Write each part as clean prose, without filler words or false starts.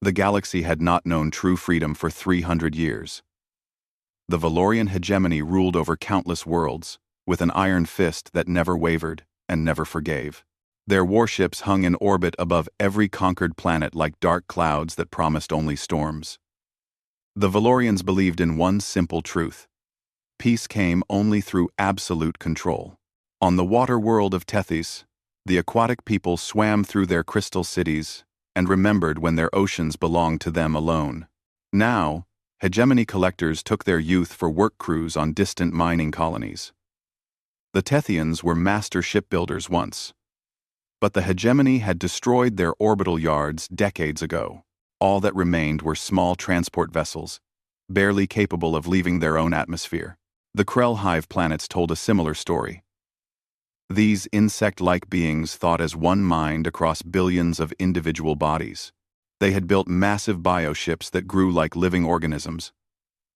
The galaxy had not known true freedom for 300 years. The Valorian hegemony ruled over countless worlds, with an iron fist that never wavered and never forgave. Their warships hung in orbit above every conquered planet like dark clouds that promised only storms. The Valorians believed in one simple truth: peace came only through absolute control. On the water world of Tethys, the aquatic people swam through their crystal cities and remembered when their oceans belonged to them alone. Now, hegemony collectors took their youth for work crews on distant mining colonies. The Tethians were master shipbuilders once, but the hegemony had destroyed their orbital yards decades ago. All that remained were small transport vessels, barely capable of leaving their own atmosphere. The Krell hive planets told a similar story. These insect-like beings thought as one mind across billions of individual bodies. They had built massive bioships that grew like living organisms,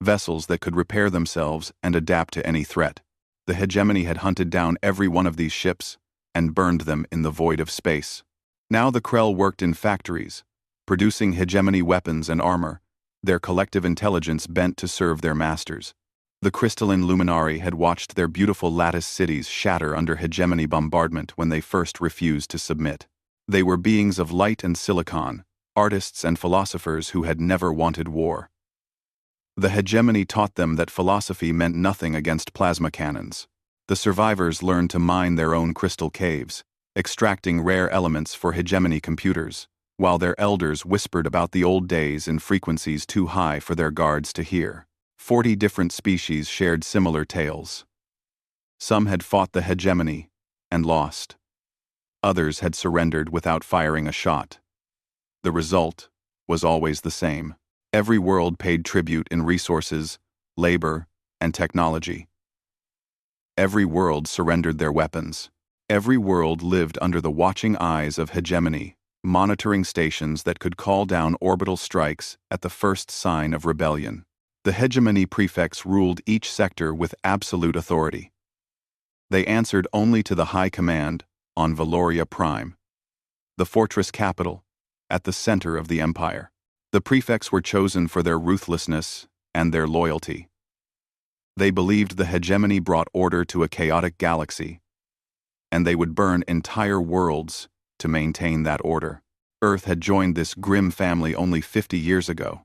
vessels that could repair themselves and adapt to any threat. The hegemony had hunted down every one of these ships and burned them in the void of space. Now the Krell worked in factories, producing hegemony weapons and armor, their collective intelligence bent to serve their masters. The crystalline luminari had watched their beautiful lattice cities shatter under hegemony bombardment when they first refused to submit. They were beings of light and silicon, artists and philosophers who had never wanted war. The hegemony taught them that philosophy meant nothing against plasma cannons. The survivors learned to mine their own crystal caves, extracting rare elements for hegemony computers, while their elders whispered about the old days in frequencies too high for their guards to hear. 40 different species shared similar tales. Some had fought the hegemony and lost. Others had surrendered without firing a shot. The result was always the same. Every world paid tribute in resources, labor, and technology. Every world surrendered their weapons. Every world lived under the watching eyes of hegemony, monitoring stations that could call down orbital strikes at the first sign of rebellion. The hegemony prefects ruled each sector with absolute authority. They answered only to the High Command on Valoria Prime, the fortress capital, at the center of the empire. The prefects were chosen for their ruthlessness and their loyalty. They believed the hegemony brought order to a chaotic galaxy, and they would burn entire worlds to maintain that order. Earth had joined this grim family only 50 years ago.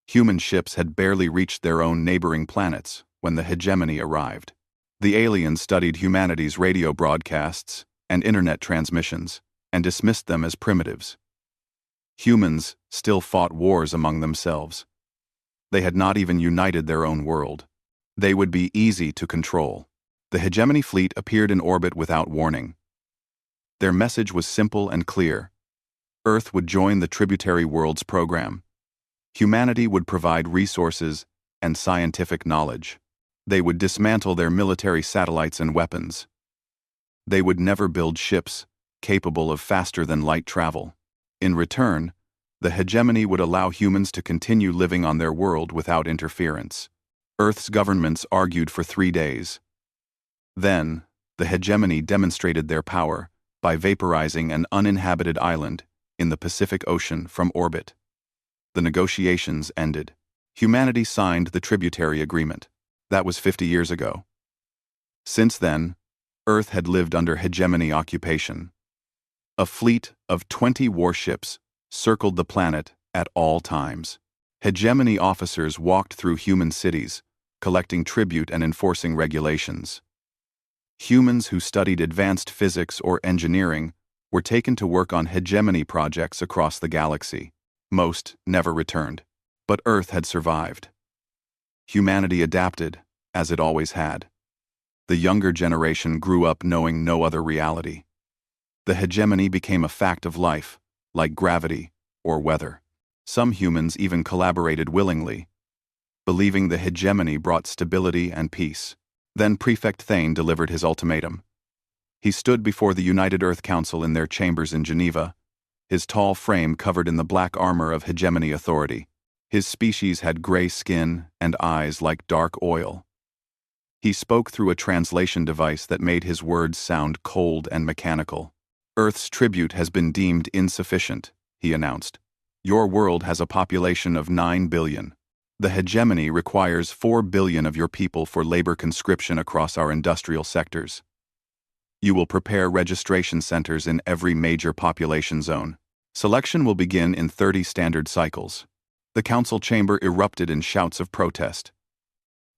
Human ships had barely reached their own neighboring planets when the hegemony arrived. The aliens studied humanity's radio broadcasts and internet transmissions and dismissed them as primitives. Humans still fought wars among themselves. They had not even united their own world. They would be easy to control. The hegemony fleet appeared in orbit without warning. Their message was simple and clear. Earth would join the tributary worlds program. Humanity would provide resources and scientific knowledge. They would dismantle their military satellites and weapons. They would never build ships capable of faster-than-light travel. In return, the hegemony would allow humans to continue living on their world without interference. Earth's governments argued for 3 days. Then, the hegemony demonstrated their power by vaporizing an uninhabited island in the Pacific Ocean from orbit. The negotiations ended. Humanity signed the tributary agreement. That was 50 years ago. Since then, Earth had lived under hegemony occupation. A fleet of 20 warships circled the planet at all times. Hegemony officers walked through human cities, collecting tribute and enforcing regulations. Humans who studied advanced physics or engineering were taken to work on hegemony projects across the galaxy. Most never returned, but Earth had survived. Humanity adapted, as it always had. The younger generation grew up knowing no other reality. The hegemony became a fact of life, like gravity or weather. Some humans even collaborated willingly, believing the hegemony brought stability and peace. Then Prefect Thane delivered his ultimatum. He stood before the United Earth Council in their chambers in Geneva, his tall frame covered in the black armor of hegemony authority. His species had gray skin and eyes like dark oil. He spoke through a translation device that made his words sound cold and mechanical. Earth's tribute has been deemed insufficient, he announced. Your world has a population of 9 billion. The hegemony requires 4 billion of your people for labor conscription across our industrial sectors. You will prepare registration centers in every major population zone. Selection will begin in 30 standard cycles. The council chamber erupted in shouts of protest.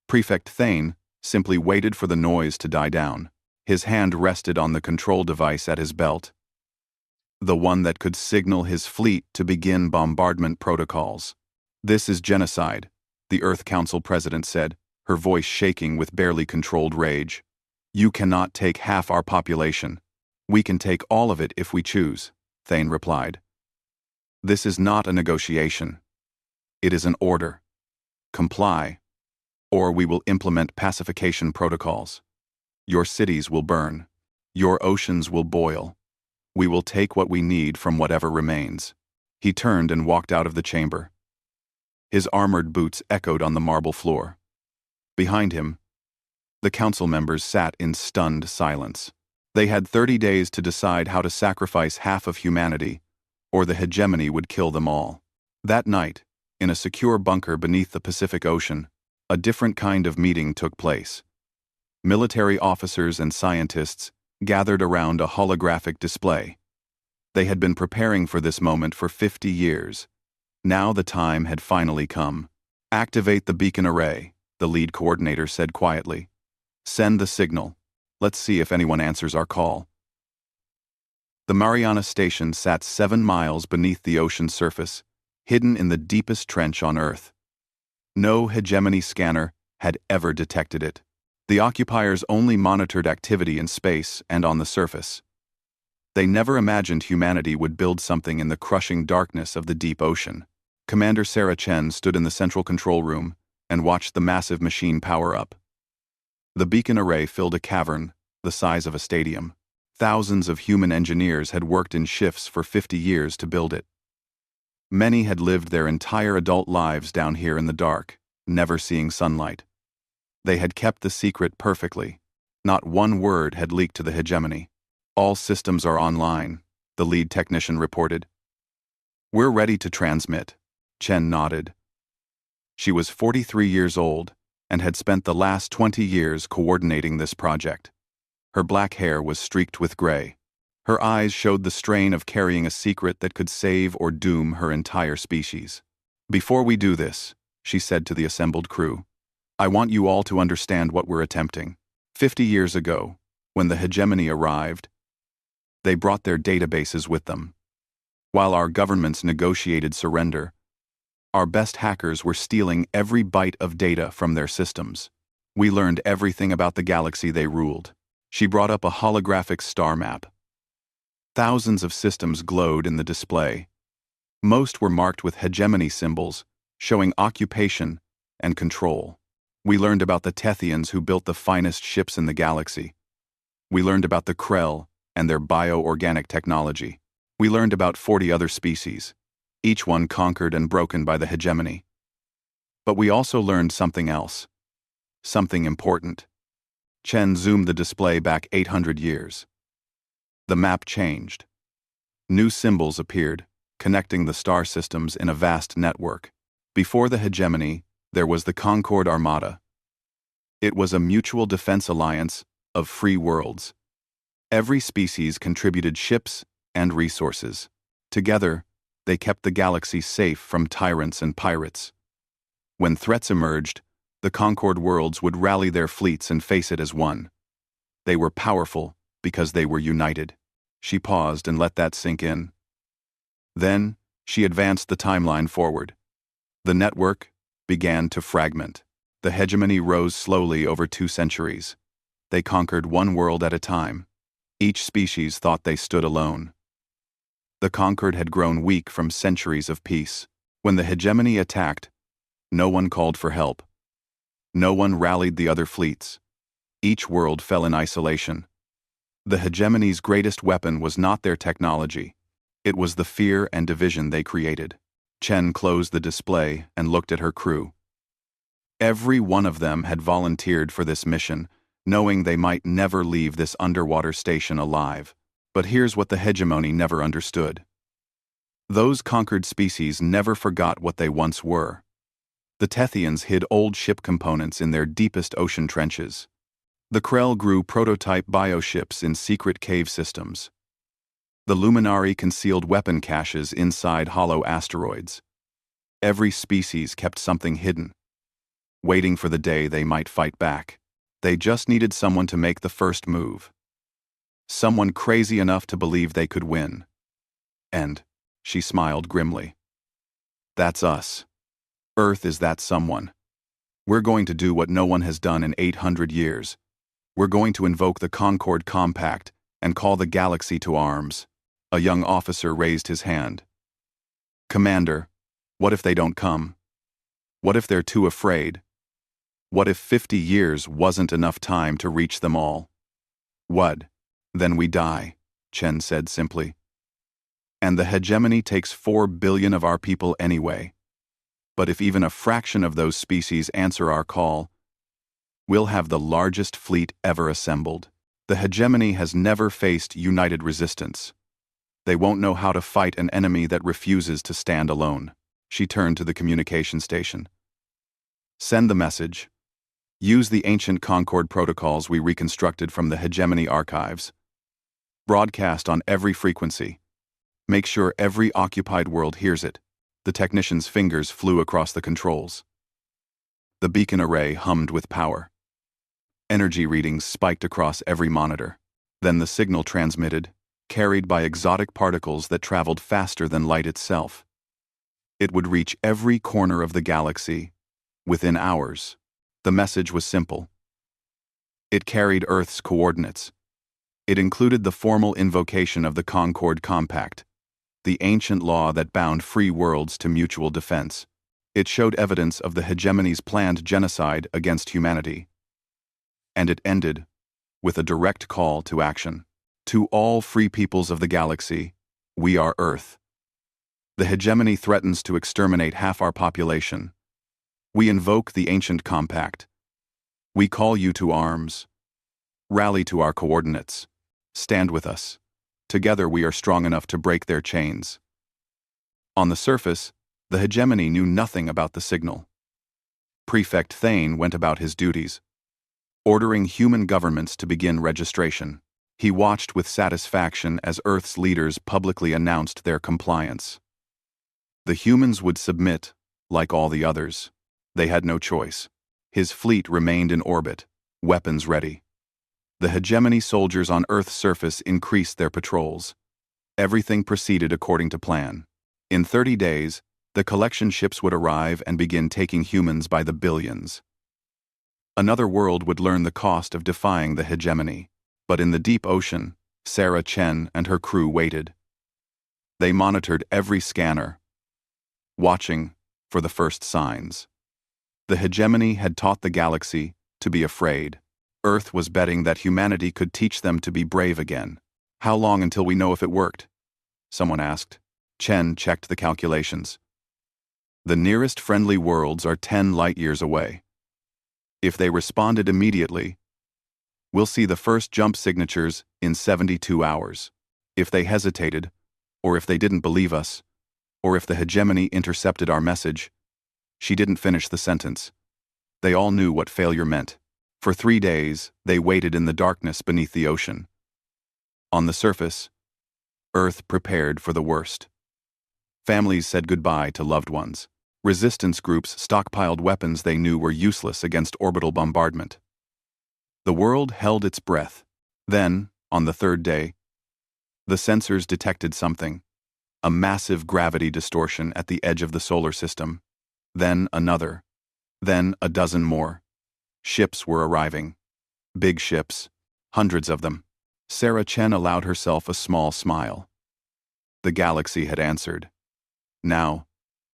Prefect Thane simply waited for the noise to die down. His hand rested on the control device at his belt, the one that could signal his fleet to begin bombardment protocols. "This is genocide," the Earth Council president said, her voice shaking with barely controlled rage. "You cannot take half our population. We can take all of it if we choose," Thane replied. "This is not a negotiation. It is an order. Comply, or we will implement pacification protocols. Your cities will burn. Your oceans will boil. We will take what we need from whatever remains." He turned and walked out of the chamber. His armored boots echoed on the marble floor. Behind him, the council members sat in stunned silence. They had 30 days to decide how to sacrifice half of humanity, or the hegemony would kill them all. That night, in a secure bunker beneath the Pacific Ocean, a different kind of meeting took place. Military officers and scientists gathered around a holographic display. They had been preparing for this moment for 50 years. Now the time had finally come. "Activate the beacon array," the lead coordinator said quietly. "Send the signal. Let's see if anyone answers our call." The Mariana Station sat 7 miles beneath the ocean surface, hidden in the deepest trench on Earth. No hegemony scanner had ever detected it. The occupiers only monitored activity in space and on the surface. They never imagined humanity would build something in the crushing darkness of the deep ocean. Commander Sarah Chen stood in the central control room and watched the massive machine power up. The beacon array filled a cavern the size of a stadium. Thousands of human engineers had worked in shifts for 50 years to build it. Many had lived their entire adult lives down here in the dark, never seeing sunlight. They had kept the secret perfectly. Not one word had leaked to the hegemony. "All systems are online," the lead technician reported. "We're ready to transmit," Chen nodded. She was 43 years old and had spent the last 20 years coordinating this project. Her black hair was streaked with gray. Her eyes showed the strain of carrying a secret that could save or doom her entire species. "Before we do this," she said to the assembled crew, "I want you all to understand what we're attempting. 50 years ago, when the hegemony arrived, they brought their databases with them. While our governments negotiated surrender, our best hackers were stealing every byte of data from their systems. We learned everything about the galaxy they ruled." She brought up a holographic star map. Thousands of systems glowed in the display. Most were marked with hegemony symbols, showing occupation and control. We learned about the Tethians who built the finest ships in the galaxy. We learned about the Krell and their bio-organic technology. We learned about 40 other species, each one conquered and broken by the hegemony. But we also learned something else. Something important. Chen zoomed the display back 800 years. The map changed. New symbols appeared, connecting the star systems in a vast network. Before the hegemony, there was the Concord Armada. It was a mutual defense alliance of free worlds. Every species contributed ships and resources. Together, they kept the galaxy safe from tyrants and pirates. When threats emerged, the Concord worlds would rally their fleets and face it as one. They were powerful because they were united. She paused and let that sink in. Then, she advanced the timeline forward. The network began to fragment. The hegemony rose slowly over 2 centuries. They conquered one world at a time. Each species thought they stood alone. The conquered had grown weak from centuries of peace. When the hegemony attacked, no one called for help. No one rallied the other fleets. Each world fell in isolation. The hegemony's greatest weapon was not their technology. It was the fear and division they created. Chen closed the display and looked at her crew. Every one of them had volunteered for this mission, knowing they might never leave this underwater station alive. But here's what the hegemony never understood. Those conquered species never forgot what they once were. The Tethians hid old ship components in their deepest ocean trenches. The Krell grew prototype bioships in secret cave systems. The Luminari concealed weapon caches inside hollow asteroids. Every species kept something hidden, waiting for the day they might fight back. They just needed someone to make the first move. Someone crazy enough to believe they could win. And she smiled grimly. That's us. Earth is that someone. We're going to do what no one has done in 800 years. We're going to invoke the Concord Compact and call the galaxy to arms. A young officer raised his hand. Commander, what if they don't come? What if they're too afraid? What if 50 years wasn't enough time to reach them all? What? Then we die, Chen said simply. And the hegemony takes 4 billion of our people anyway. But if even a fraction of those species answer our call, we'll have the largest fleet ever assembled. The hegemony has never faced united resistance. They won't know how to fight an enemy that refuses to stand alone. She turned to the communication station. Send the message. Use the ancient Concord protocols we reconstructed from the hegemony archives. Broadcast on every frequency. Make sure every occupied world hears it. The technician's fingers flew across the controls. The beacon array hummed with power. Energy readings spiked across every monitor. Then the signal transmitted, carried by exotic particles that traveled faster than light itself. It would reach every corner of the galaxy within hours. The message was simple. It carried Earth's coordinates. It included the formal invocation of the Concord Compact, the ancient law that bound free worlds to mutual defense. It showed evidence of the hegemony's planned genocide against humanity. And it ended with a direct call to action. To all free peoples of the galaxy, we are Earth. The hegemony threatens to exterminate half our population. We invoke the ancient compact. We call you to arms. Rally to our coordinates. Stand with us. Together we are strong enough to break their chains. On the surface, the hegemony knew nothing about the signal. Prefect Thane went about his duties, ordering human governments to begin registration. He watched with satisfaction as Earth's leaders publicly announced their compliance. The humans would submit, like all the others. They had no choice. His fleet remained in orbit, weapons ready. The hegemony soldiers on Earth's surface increased their patrols. Everything proceeded according to plan. In 30 days, the collection ships would arrive and begin taking humans by the billions. Another world would learn the cost of defying the hegemony. But in the deep ocean, Sarah Chen and her crew waited. They monitored every scanner, watching for the first signs. The hegemony had taught the galaxy to be afraid. Earth was betting that humanity could teach them to be brave again. How long until we know if it worked? Someone asked. Chen checked the calculations. The nearest friendly worlds are 10 light-years away. If they responded immediately, we'll see the first jump signatures in 72 hours. If they hesitated, or if they didn't believe us, or if the hegemony intercepted our message, she didn't finish the sentence. They all knew what failure meant. For 3 days, they waited in the darkness beneath the ocean. On the surface, Earth prepared for the worst. Families said goodbye to loved ones. Resistance groups stockpiled weapons they knew were useless against orbital bombardment. The world held its breath. Then, on the 3rd day, the sensors detected something. A massive gravity distortion at the edge of the solar system. Then another. Then a dozen more. Ships were arriving. Big ships. Hundreds of them. Sarah Chen allowed herself a small smile. The galaxy had answered. Now,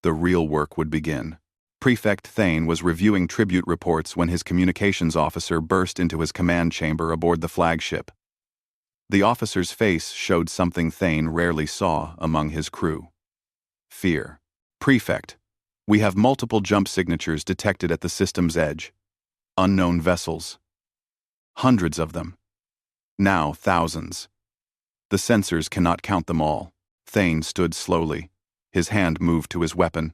the real work would begin. Prefect Thane was reviewing tribute reports when his communications officer burst into his command chamber aboard the flagship. The officer's face showed something Thane rarely saw among his crew. Fear. Prefect, we have multiple jump signatures detected at the system's edge. Unknown vessels. Hundreds of them. Now thousands. The sensors cannot count them all. Thane stood slowly, His hand moved to his weapon.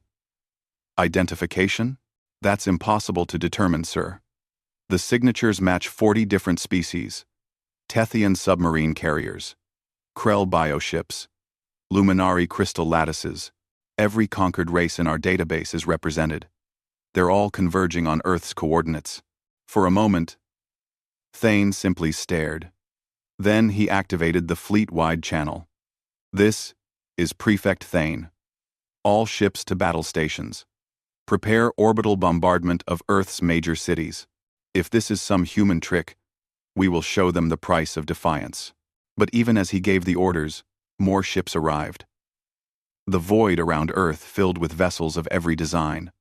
Identification? That's impossible to determine, sir. The signatures match 40 different species. Tethian submarine carriers, Krell bioships, Luminari crystal lattices. Every conquered race in our database is represented. They're all converging on Earth's coordinates. For a moment, Thane simply stared. Then he activated the fleet-wide channel. This is Prefect Thane. All ships to battle stations. Prepare orbital bombardment of Earth's major cities. If this is some human trick, we will show them the price of defiance. But even as he gave the orders, more ships arrived. The void around Earth filled with vessels of every design.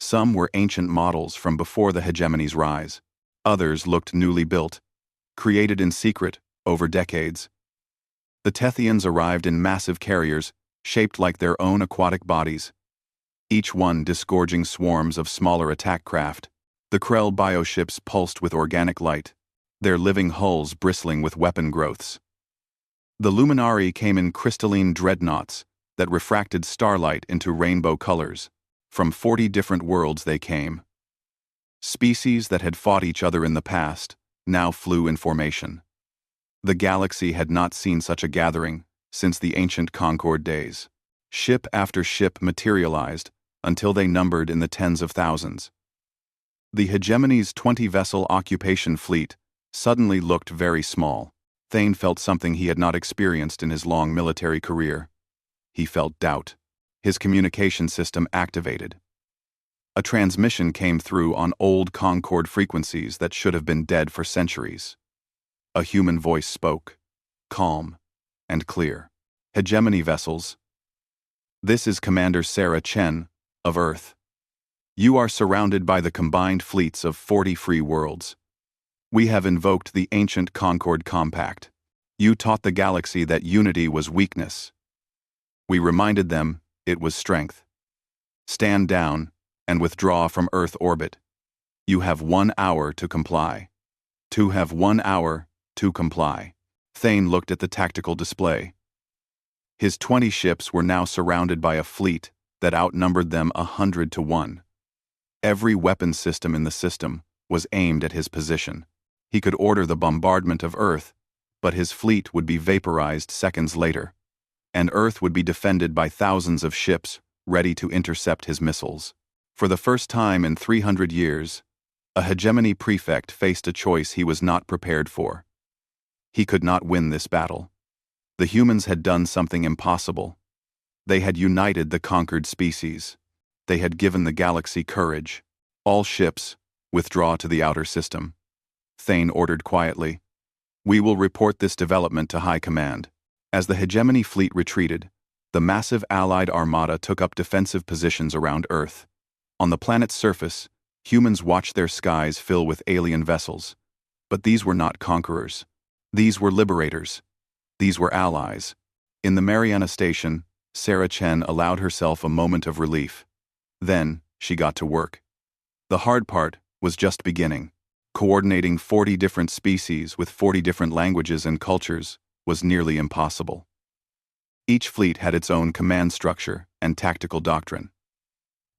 Some were ancient models from before the hegemony's rise. Others looked newly built, created in secret over decades. The Tethians arrived in massive carriers, shaped like their own aquatic bodies, each one disgorging swarms of smaller attack craft. The Krell bioships pulsed with organic light, their living hulls bristling with weapon growths. The Luminari came in crystalline dreadnoughts that refracted starlight into rainbow colors. From 40 different worlds they came. Species that had fought each other in the past now flew in formation. The galaxy had not seen such a gathering since the ancient Concord days. Ship after ship materialized until they numbered in the tens of thousands. The hegemony's 20-vessel occupation fleet suddenly looked very small. Thane felt something he had not experienced in his long military career. He felt doubt. His communication system activated. A transmission came through on old Concord frequencies that should have been dead for centuries. A human voice spoke, calm and clear. Hegemony vessels. This is Commander Sarah Chen, of Earth. You are surrounded by the combined fleets of 40 free worlds. We have invoked the ancient Concord Compact. You taught the galaxy that unity was weakness. We reminded them it was strength. Stand down and withdraw from Earth orbit. You have 1 hour to comply. To have 1 hour to comply. Thane looked at the tactical display. His 20 ships were now surrounded by a fleet that outnumbered them 100 to 1. Every weapon system in the system was aimed at his position. He could order the bombardment of Earth, but his fleet would be vaporized seconds later, and Earth would be defended by thousands of ships ready to intercept his missiles. For the first time in 300 years, a hegemony prefect faced a choice he was not prepared for. He could not win this battle. The humans had done something impossible. They had united the conquered species. They had given the galaxy courage. All ships, withdraw to the outer system. Thane ordered quietly. We will report this development to High Command. As the hegemony fleet retreated, the massive Allied armada took up defensive positions around Earth. On the planet's surface, humans watched their skies fill with alien vessels. But these were not conquerors. These were liberators. These were allies. In the Mariana station, Sarah Chen allowed herself a moment of relief. Then, she got to work. The hard part was just beginning. Coordinating 40 different species with 40 different languages and cultures was nearly impossible. Each fleet had its own command structure and tactical doctrine.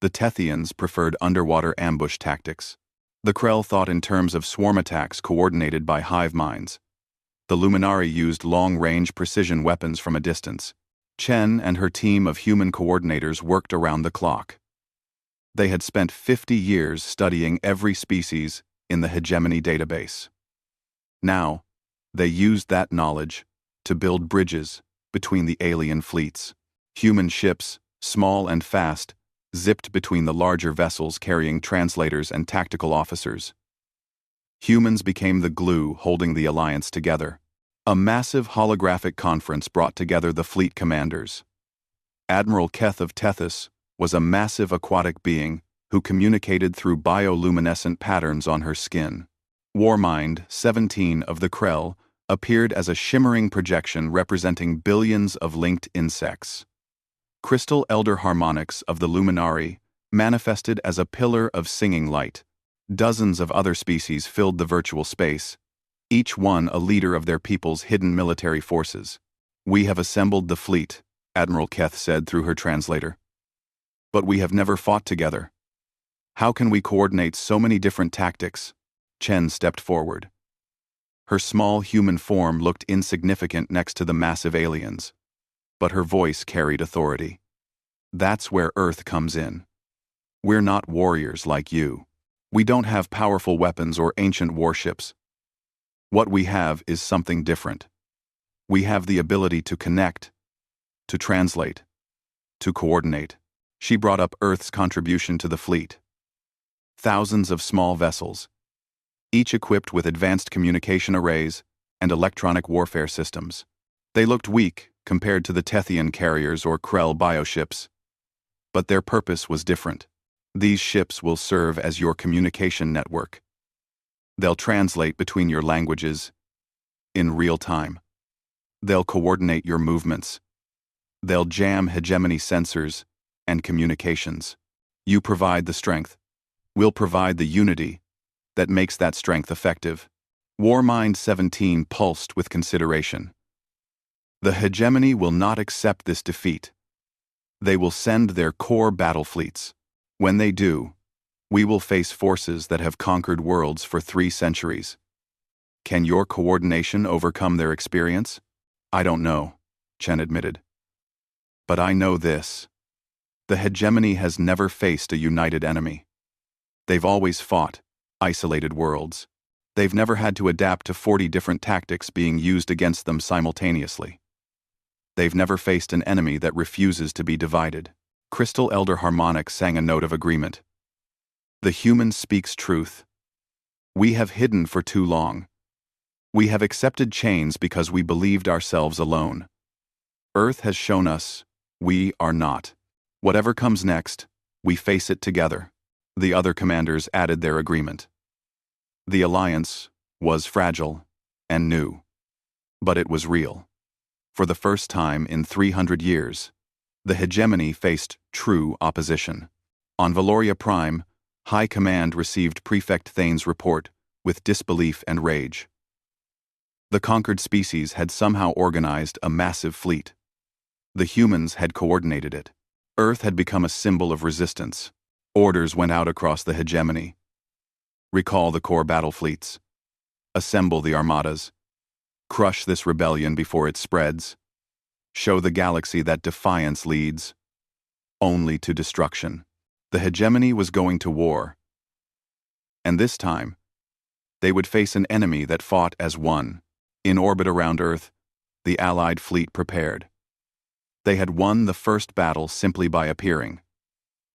The Tethians preferred underwater ambush tactics. The Krell thought in terms of swarm attacks coordinated by hive minds. The Luminari used long-range precision weapons from a distance. Chen and her team of human coordinators worked around the clock. They had spent 50 years studying every species in the hegemony database. Now, they used that knowledge to build bridges between the alien fleets. Human ships, small and fast, zipped between the larger vessels carrying translators and tactical officers. Humans became the glue holding the alliance together. A massive holographic conference brought together the fleet commanders. Admiral Keth of Tethys was a massive aquatic being who communicated through bioluminescent patterns on her skin. Warmind, 17 of the Krell, appeared as a shimmering projection representing billions of linked insects. Crystal Elder Harmonics of the Luminari manifested as a pillar of singing light. Dozens of other species filled the virtual space, each one a leader of their people's hidden military forces. We have assembled the fleet, Admiral Keth said through her translator. But we have never fought together. How can we coordinate so many different tactics? Chen stepped forward. Her small human form looked insignificant next to the massive aliens, but her voice carried authority. That's where Earth comes in. We're not warriors like you. We don't have powerful weapons or ancient warships. What we have is something different. We have the ability to connect, to translate, to coordinate. She brought up Earth's contribution to the fleet. Thousands of small vessels, each equipped with advanced communication arrays and electronic warfare systems. They looked weak compared to the Tethian carriers or Krell bioships, but their purpose was different. These ships will serve as your communication network. They'll translate between your languages in real time. They'll coordinate your movements. They'll jam hegemony sensors and communications. You provide the strength. We'll provide the unity that makes that strength effective. Warmind 17 pulsed with consideration. The hegemony will not accept this defeat. They will send their core battle fleets. When they do, we will face forces that have conquered worlds for 3 centuries. Can your coordination overcome their experience? I don't know, Chen admitted. But I know this. The hegemony has never faced a united enemy. They've always fought isolated worlds. They've never had to adapt to 40 different tactics being used against them simultaneously. They've never faced an enemy that refuses to be divided. Crystal Elder Harmonic sang a note of agreement. The human speaks truth. We have hidden for too long. We have accepted chains because we believed ourselves alone. Earth has shown us we are not. Whatever comes next, we face it together. The other commanders added their agreement. The alliance was fragile and new, but it was real. For the first time in 300 years, the hegemony faced true opposition. On Valoria Prime, High Command received Prefect Thane's report with disbelief and rage. The conquered species had somehow organized a massive fleet. The humans had coordinated it. Earth had become a symbol of resistance. Orders went out across the hegemony. Recall the core battle fleets. Assemble the armadas. Crush this rebellion before it spreads. Show the galaxy that defiance leads only to destruction. The hegemony was going to war. And this time, they would face an enemy that fought as one. In orbit around Earth, the Allied fleet prepared. They had won the first battle simply by appearing.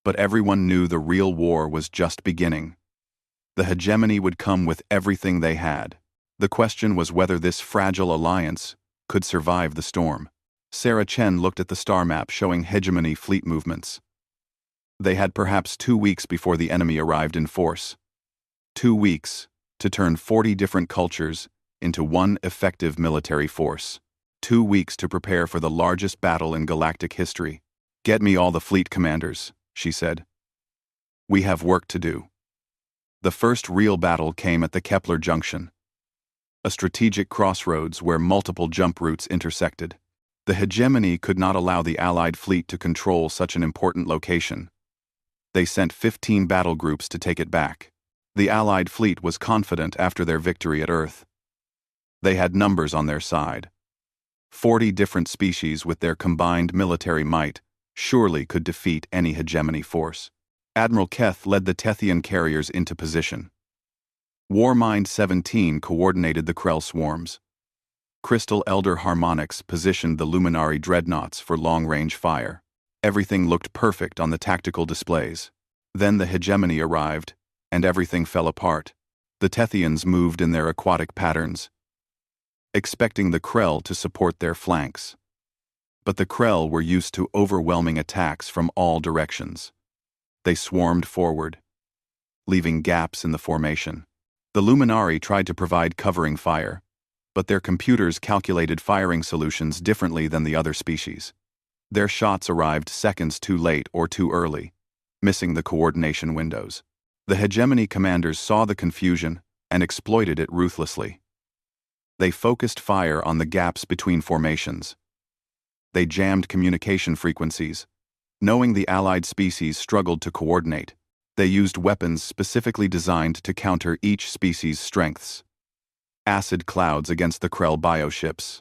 But everyone knew the real war was just beginning. The hegemony would come with everything they had. The question was whether this fragile alliance could survive the storm. Sarah Chen looked at the star map showing hegemony fleet movements. They had perhaps 2 weeks before the enemy arrived in force. 2 weeks to turn 40 different cultures into one effective military force. 2 weeks to prepare for the largest battle in galactic history. Get me all the fleet commanders, she said. We have work to do. The first real battle came at the Kepler Junction, a strategic crossroads where multiple jump routes intersected. The hegemony could not allow the Allied fleet to control such an important location. They sent 15 battle groups to take it back. The Allied fleet was confident after their victory at Earth. They had numbers on their side. 40 different species with their combined military might surely could defeat any hegemony force. Admiral Keth led the Tethian carriers into position. Warmind 17 coordinated the Krell swarms. Crystal Elder Harmonics positioned the Luminary dreadnoughts for long-range fire. Everything looked perfect on the tactical displays. Then the hegemony arrived, and everything fell apart. The Tethians moved in their aquatic patterns, expecting the Krell to support their flanks. But the Krell were used to overwhelming attacks from all directions. They swarmed forward, leaving gaps in the formation. The Luminari tried to provide covering fire, but their computers calculated firing solutions differently than the other species. Their shots arrived seconds too late or too early, missing the coordination windows. The hegemony commanders saw the confusion and exploited it ruthlessly. They focused fire on the gaps between formations. They jammed communication frequencies. Knowing the allied species struggled to coordinate, they used weapons specifically designed to counter each species' strengths. Acid clouds against the Krell bioships.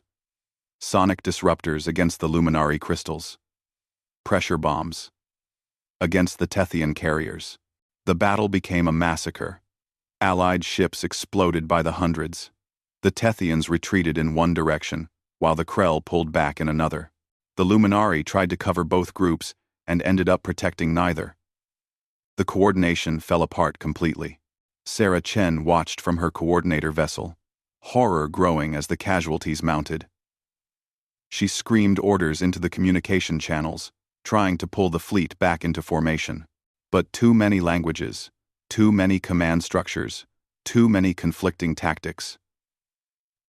Sonic disruptors against the Luminari crystals. Pressure bombs against the Tethian carriers. The battle became a massacre. Allied ships exploded by the hundreds. The Tethians retreated in one direction, while the Krell pulled back in another. The Luminari tried to cover both groups and ended up protecting neither. The coordination fell apart completely. Sarah Chen watched from her coordinator vessel, horror growing as the casualties mounted. She screamed orders into the communication channels, trying to pull the fleet back into formation. But too many languages, too many command structures, too many conflicting tactics.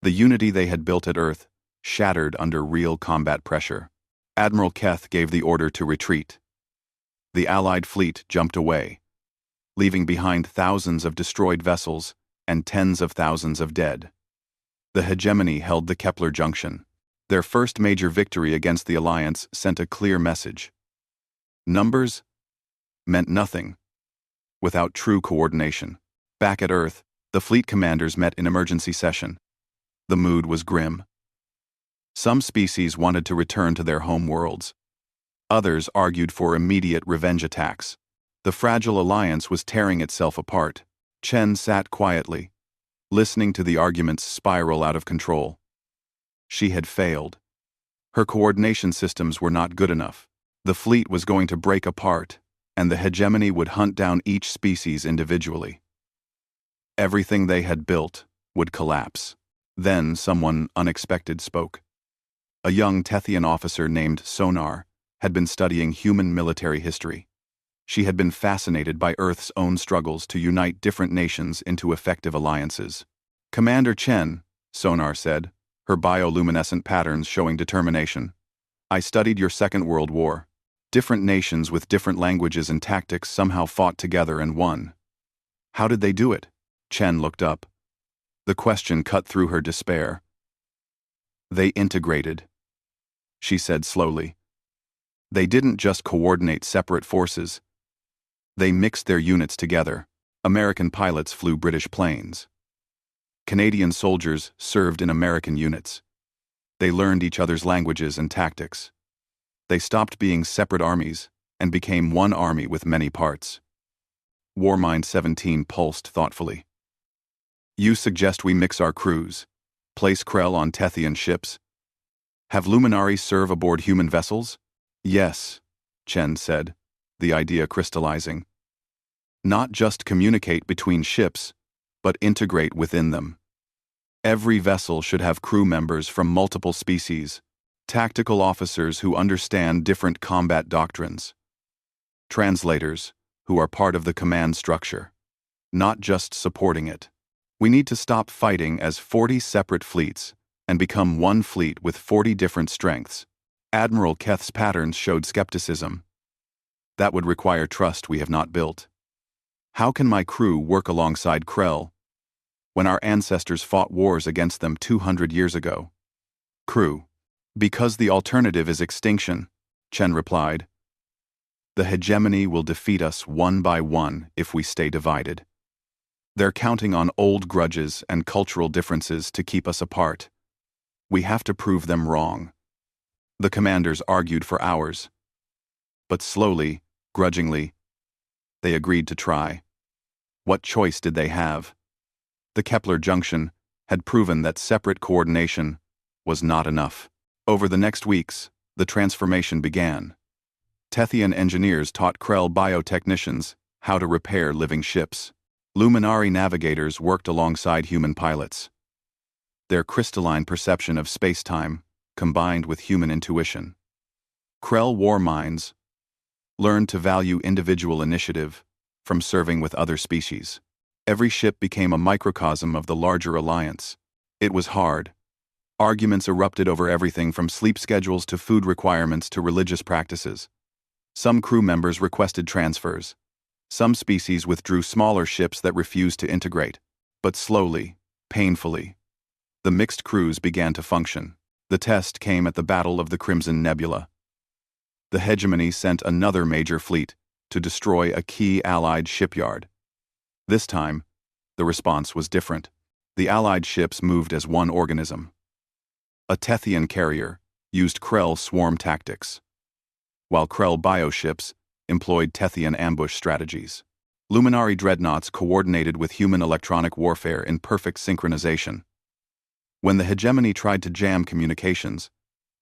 The unity they had built at Earth shattered under real combat pressure. Admiral Keth gave the order to retreat. The Allied fleet jumped away, leaving behind thousands of destroyed vessels and tens of thousands of dead. The hegemony held the Kepler Junction. Their first major victory against the Alliance sent a clear message. Numbers meant nothing without true coordination. Back at Earth, the fleet commanders met in emergency session. The mood was grim. Some species wanted to return to their home worlds. Others argued for immediate revenge attacks. The fragile alliance was tearing itself apart. Chen sat quietly, listening to the arguments spiral out of control. She had failed. Her coordination systems were not good enough. The fleet was going to break apart, and the hegemony would hunt down each species individually. Everything they had built would collapse. Then someone unexpected spoke. A young Tethian officer named Sonar had been studying human military history. She had been fascinated by Earth's own struggles to unite different nations into effective alliances. "Commander Chen," Sonar said, her bioluminescent patterns showing determination, "I studied your Second World War. Different nations with different languages and tactics somehow fought together and won. How did they do it?" Chen looked up. The question cut through her despair. "They integrated," she said slowly. "They didn't just coordinate separate forces. They mixed their units together. American pilots flew British planes. Canadian soldiers served in American units. They learned each other's languages and tactics. They stopped being separate armies and became one army with many parts." Warmind 17 pulsed thoughtfully. "You suggest we mix our crews, place Krell on Tethian ships? Have Luminari serve aboard human vessels?" "Yes," Chen said, the idea crystallizing. "Not just communicate between ships, but integrate within them. Every vessel should have crew members from multiple species, tactical officers who understand different combat doctrines, translators who are part of the command structure, not just supporting it. We need to stop fighting as 40 separate fleets and become one fleet with 40 different strengths." Admiral Keth's patterns showed skepticism. "That would require trust we have not built. How can my crew work alongside Krell when our ancestors fought wars against them 200 years ago?" "Crew. Because the alternative is extinction," Chen replied. "The hegemony will defeat us one by one if we stay divided. They're counting on old grudges and cultural differences to keep us apart. We have to prove them wrong." The commanders argued for hours. But slowly, grudgingly, they agreed to try. What choice did they have? The Kepler Junction had proven that separate coordination was not enough. Over the next weeks, the transformation began. Tethian engineers taught Krell biotechnicians how to repair living ships. Luminari navigators worked alongside human pilots. Their crystalline perception of space-time combined with human intuition. Krell war minds learned to value individual initiative from serving with other species. Every ship became a microcosm of the larger alliance. It was hard. Arguments erupted over everything from sleep schedules to food requirements to religious practices. Some crew members requested transfers. Some species withdrew smaller ships that refused to integrate. But slowly, painfully, the mixed crews began to function. The test came at the Battle of the Crimson Nebula. The hegemony sent another major fleet to destroy a key Allied shipyard. This time, the response was different. The Allied ships moved as one organism. A Tethian carrier used Krell swarm tactics, while Krell bioships employed Tethian ambush strategies. Luminary dreadnoughts coordinated with human electronic warfare in perfect synchronization. When the hegemony tried to jam communications,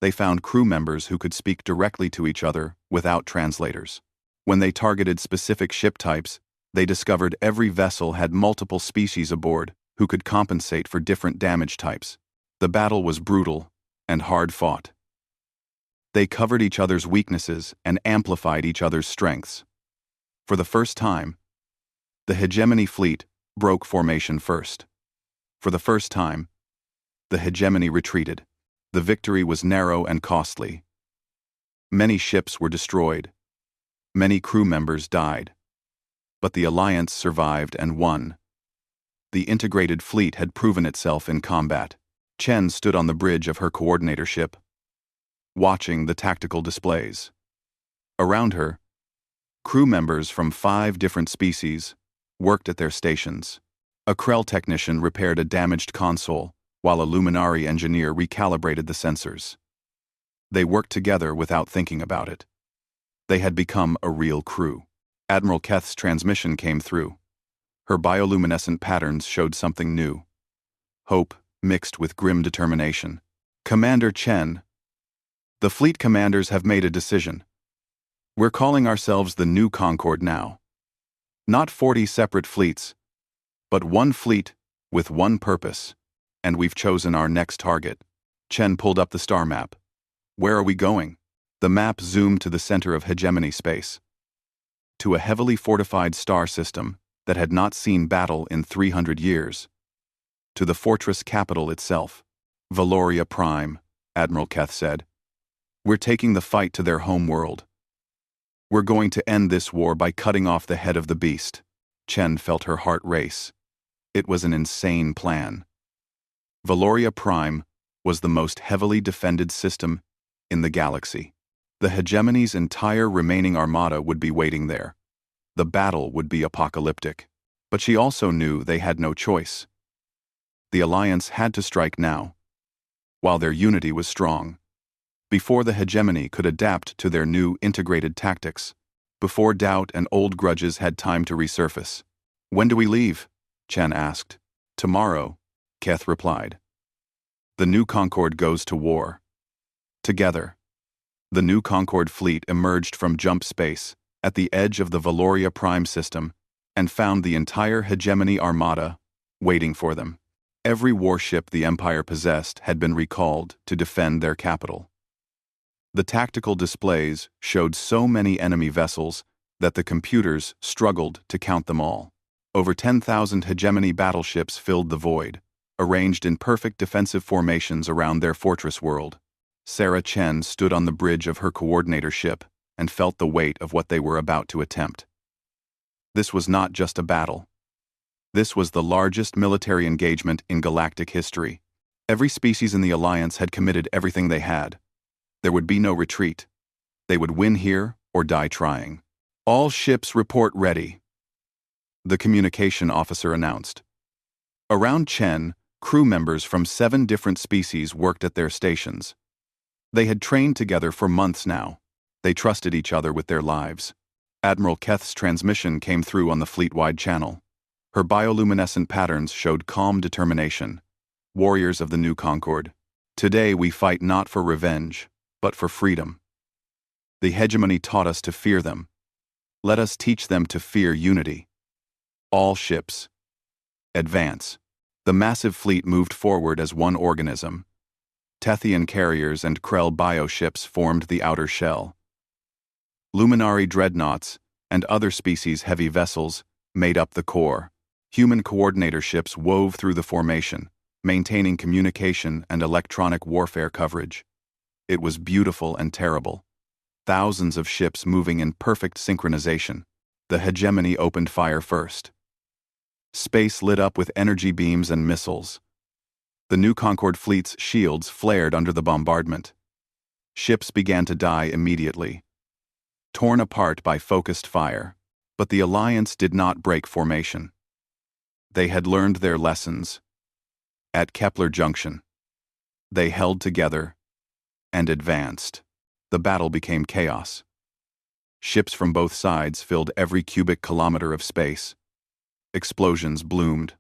they found crew members who could speak directly to each other without translators. When they targeted specific ship types, they discovered every vessel had multiple species aboard who could compensate for different damage types. The battle was brutal and hard-fought. They covered each other's weaknesses and amplified each other's strengths. For the first time, the hegemony fleet broke formation first. For the first time, the hegemony retreated. The victory was narrow and costly. Many ships were destroyed. Many crew members died. But the Alliance survived and won. The integrated fleet had proven itself in combat. Chen stood on the bridge of her coordinator ship, watching the tactical displays. Around her, crew members from 5 different species worked at their stations. A Krell technician repaired a damaged console, while a Luminari engineer recalibrated the sensors. They worked together without thinking about it. They had become a real crew. Admiral Keth's transmission came through. Her bioluminescent patterns showed something new. Hope mixed with grim determination. Commander Chen, the fleet commanders have made a decision. We're calling ourselves the New Concord now. Not 40 separate fleets, but one fleet with one purpose, and we've chosen our next target. Chen pulled up the star map. Where are we going? The map zoomed to the center of hegemony space, to a heavily fortified star system that had not seen battle in 300 years, to the fortress capital itself. Valoria Prime, Admiral Keth said. We're taking the fight to their home world. We're going to end this war by cutting off the head of the beast. Chen felt her heart race. It was an insane plan. Valoria Prime was the most heavily defended system in the galaxy. The hegemony's entire remaining armada would be waiting there. The battle would be apocalyptic. But she also knew they had no choice. The Alliance had to strike now, while their unity was strong. Before the hegemony could adapt to their new integrated tactics, before doubt and old grudges had time to resurface. When do we leave? Chen asked. Tomorrow, Keth replied. The New Concord goes to war. Together, the New Concord fleet emerged from jump space at the edge of the Valoria Prime system and found the entire hegemony armada waiting for them. Every warship the Empire possessed had been recalled to defend their capital. The tactical displays showed so many enemy vessels that the computers struggled to count them all. Over 10,000 hegemony battleships filled the void, arranged in perfect defensive formations around their fortress world. Sarah Chen stood on the bridge of her coordinator ship and felt the weight of what they were about to attempt. This was not just a battle. This was the largest military engagement in galactic history. Every species in the Alliance had committed everything they had. There would be no retreat. They would win here or die trying. All ships report ready, the communication officer announced. Around Chen, crew members from 7 different species worked at their stations. They had trained together for months now. They trusted each other with their lives. Admiral Keth's transmission came through on the fleet-wide channel. Her bioluminescent patterns showed calm determination. Warriors of the New Concord, today we fight not for revenge, but for freedom. The hegemony taught us to fear them. Let us teach them to fear unity. All ships, advance. The massive fleet moved forward as one organism. Tethian carriers and Krell bioships formed the outer shell. Luminari dreadnoughts and other species heavy vessels made up the core. Human coordinator ships wove through the formation, maintaining communication and electronic warfare coverage. It was beautiful and terrible. Thousands of ships moving in perfect synchronization. The hegemony opened fire first. Space lit up with energy beams and missiles. The new Concord fleet's shields flared under the bombardment. Ships began to die immediately, torn apart by focused fire. But the Alliance did not break formation. They had learned their lessons. At Kepler Junction, they held together and advanced. The battle became chaos. Ships from both sides filled every cubic kilometer of space. Explosions bloomed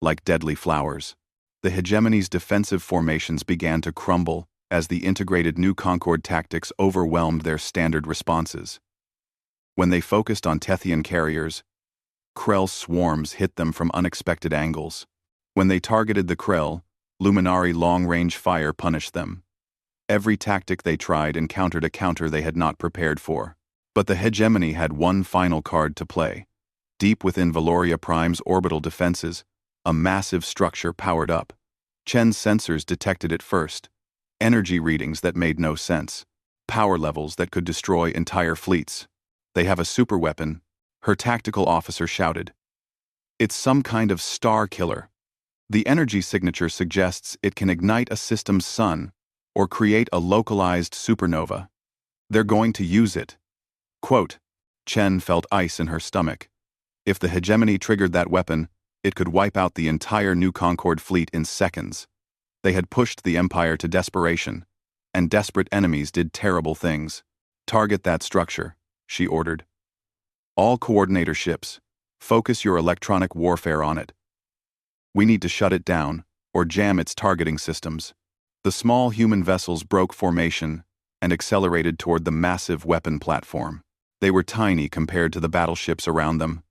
like deadly flowers. The hegemony's defensive formations began to crumble as the integrated New Concord tactics overwhelmed their standard responses. When they focused on Tethian carriers, Krell swarms hit them from unexpected angles. When they targeted the Krell, Luminari long-range fire punished them. Every tactic they tried encountered a counter they had not prepared for. But the hegemony had one final card to play. Deep within Valoria Prime's orbital defenses, a massive structure powered up. Chen's sensors detected it first. Energy readings that made no sense. Power levels that could destroy entire fleets. "They have a superweapon," her tactical officer shouted. "It's some kind of star killer. The energy signature suggests it can ignite a system's sun or create a localized supernova. They're going to use it." Quote, Chen felt ice in her stomach. If the hegemony triggered that weapon, it could wipe out the entire New Concord fleet in seconds. They had pushed the Empire to desperation, and desperate enemies did terrible things. "Target that structure," she ordered. "All coordinator ships, focus your electronic warfare on it. We need to shut it down, or jam its targeting systems." The small human vessels broke formation and accelerated toward the massive weapon platform. They were tiny compared to the battleships around them,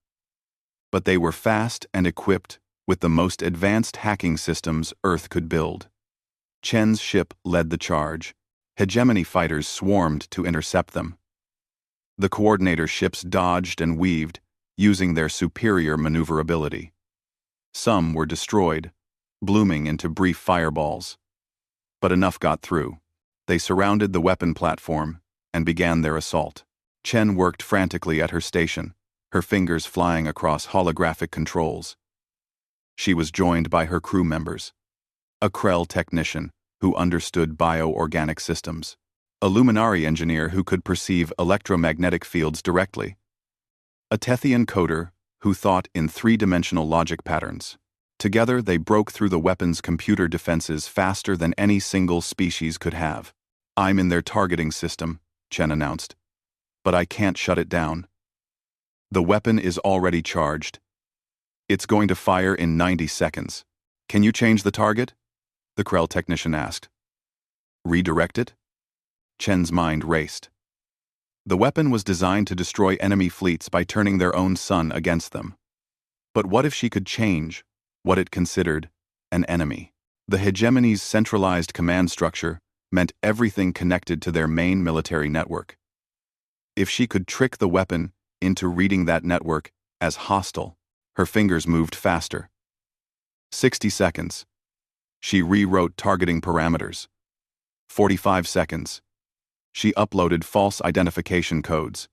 but they were fast and equipped with the most advanced hacking systems Earth could build. Chen's ship led the charge. Hegemony fighters swarmed to intercept them. The coordinator ships dodged and weaved, using their superior maneuverability. Some were destroyed, blooming into brief fireballs. But enough got through. They surrounded the weapon platform and began their assault. Chen worked frantically at her station, her fingers flying across holographic controls. She was joined by her crew members. A Krell technician who understood bioorganic systems. A Luminari engineer who could perceive electromagnetic fields directly. A Tethian coder who thought in three-dimensional logic patterns. Together they broke through the weapon's computer defenses faster than any single species could have. "I'm in their targeting system," Chen announced. "But I can't shut it down. The weapon is already charged. It's going to fire in 90 seconds. Can you change the target?" the Krell technician asked. "Redirect it?" Chen's mind raced. The weapon was designed to destroy enemy fleets by turning their own sun against them. But what if she could change what it considered an enemy? The hegemony's centralized command structure meant everything connected to their main military network. If she could trick the weapon into reading that network as hostile, her fingers moved faster. 60 seconds. She rewrote targeting parameters. 45 seconds. She uploaded false identification codes.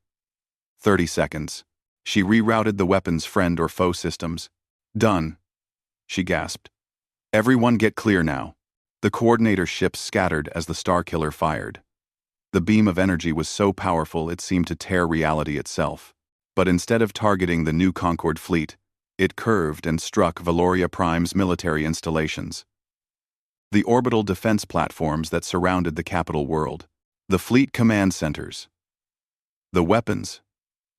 30 seconds. She rerouted the weapon's friend or foe systems. "Done," she gasped. "Everyone get clear now." The coordinator ships scattered as the Starkiller fired. The beam of energy was so powerful it seemed to tear reality itself. But instead of targeting the New Concord fleet, it curved and struck Valoria Prime's military installations. The orbital defense platforms that surrounded the capital world. The fleet command centers. The weapons.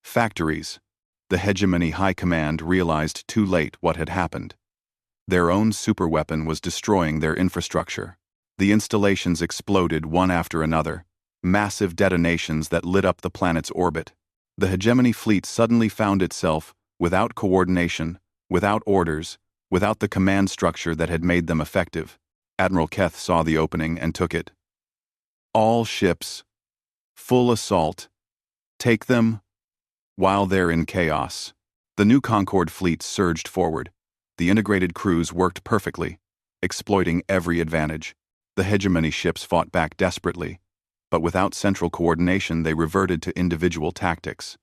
Factories. The hegemony high command realized too late what had happened. Their own superweapon was destroying their infrastructure. The installations exploded one after another, massive detonations that lit up the planet's orbit. The hegemony fleet suddenly found itself without coordination, without orders, without the command structure that had made them effective. Admiral Keth saw the opening and took it. "All ships. Full assault. Take them while they're in chaos." The New Concord fleet surged forward. The integrated crews worked perfectly, exploiting every advantage. The hegemony ships fought back desperately, but without central coordination they reverted to individual tactics.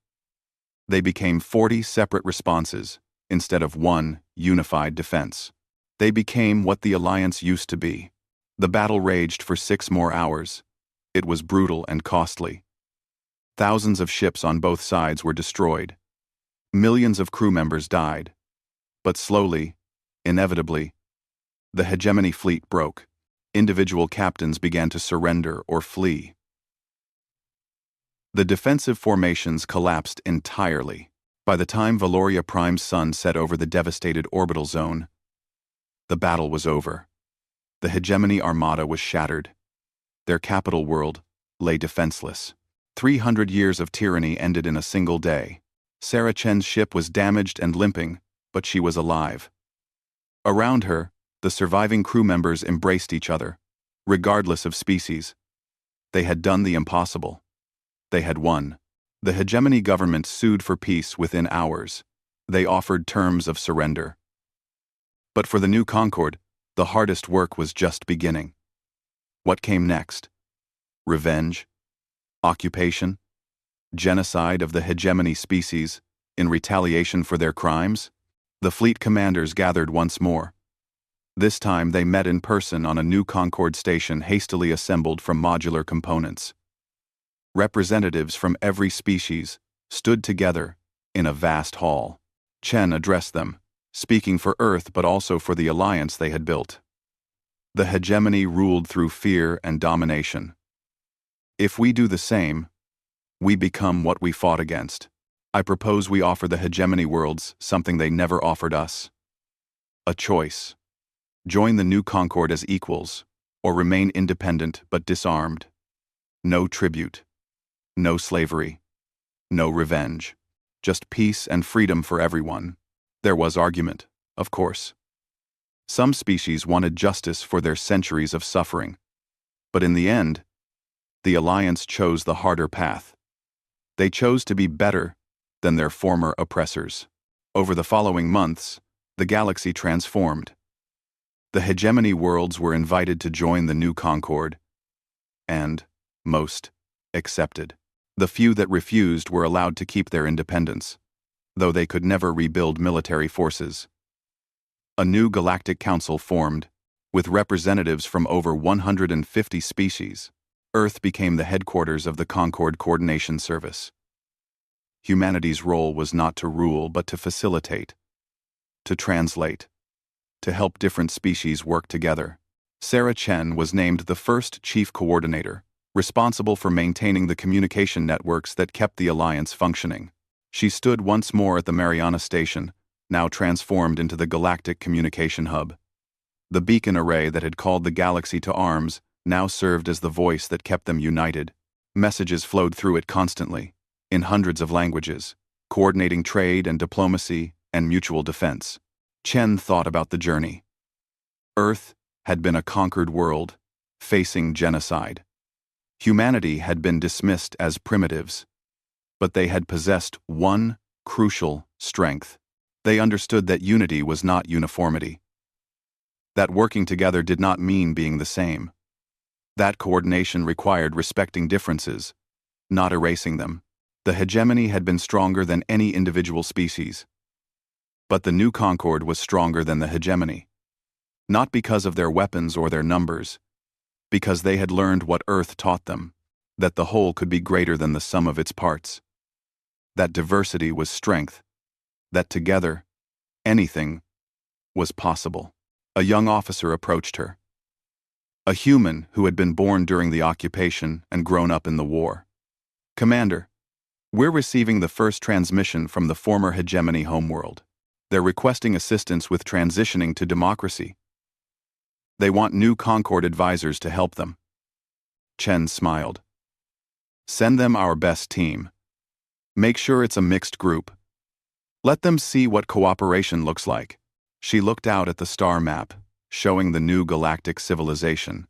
They became 40 separate responses instead of one unified defense. They became what the Alliance used to be. The battle raged for 6 more hours. It was brutal and costly. Thousands of ships on both sides were destroyed. Millions of crew members died. But slowly, inevitably, the hegemony fleet broke. Individual captains began to surrender or flee. The defensive formations collapsed entirely. By the time Valoria Prime's sun set over the devastated orbital zone, the battle was over. The hegemony armada was shattered. Their capital world lay defenseless. 300 years of tyranny ended in a single day. Sarah Chen's ship was damaged and limping, but she was alive. Around her, the surviving crew members embraced each other, regardless of species. They had done the impossible. They had won. The hegemony government sued for peace within hours. They offered terms of surrender. But for the new Concord, the hardest work was just beginning. What came next? Revenge? Occupation? Genocide of the hegemony species in retaliation for their crimes? The fleet commanders gathered once more. This time they met in person on a new Concord station hastily assembled from modular components. Representatives from every species stood together in a vast hall. Chen addressed them, speaking for Earth but also for the alliance they had built. The hegemony ruled through fear and domination. If we do the same, we become what we fought against. I propose we offer the hegemony worlds something they never offered us. A choice. Join the new Concord as equals, or remain independent but disarmed. No tribute. No slavery. No revenge. Just peace and freedom for everyone. There was argument, of course. Some species wanted justice for their centuries of suffering. But in the end, the Alliance chose the harder path. They chose to be better than their former oppressors. Over the following months, the galaxy transformed. The hegemony worlds were invited to join the new Concord, and most accepted. The few that refused were allowed to keep their independence, though they could never rebuild military forces. A new galactic council formed, with representatives from over 150 species. Earth became the headquarters of the Concord Coordination Service. Humanity's role was not to rule but to facilitate, to translate, to help different species work together. Sarah Chen was named the first chief coordinator, responsible for maintaining the communication networks that kept the Alliance functioning. She stood once more at the Mariana Station, now transformed into the Galactic Communication Hub. The beacon array that had called the galaxy to arms now served as the voice that kept them united. Messages flowed through it constantly, in hundreds of languages, coordinating trade and diplomacy and mutual defense. Chen thought about the journey. Earth had been a conquered world, facing genocide. Humanity had been dismissed as primitives, but they had possessed one crucial strength. They understood that unity was not uniformity. That working together did not mean being the same. That coordination required respecting differences, not erasing them. The hegemony had been stronger than any individual species. But the new Concord was stronger than the hegemony. Not because of their weapons or their numbers, because they had learned what Earth taught them, that the whole could be greater than the sum of its parts. That diversity was strength, that together, anything was possible. A young officer approached her. A human who had been born during the occupation and grown up in the war. "Commander, we're receiving the first transmission from the former hegemony homeworld. They're requesting assistance with transitioning to democracy. They want new Concord advisors to help them." Chen smiled. "Send them our best team. Make sure it's a mixed group. Let them see what cooperation looks like." She looked out at the star map, showing the new galactic civilization.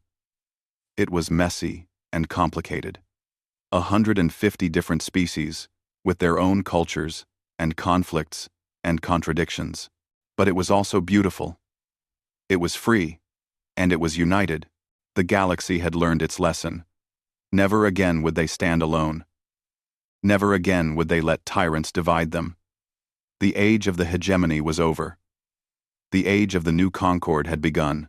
It was messy and complicated. 150 different species, with their own cultures and conflicts and contradictions. But it was also beautiful. It was free, and it was united. The galaxy had learned its lesson. Never again would they stand alone. Never again would they let tyrants divide them. The age of the hegemony was over. The age of the new Concord had begun,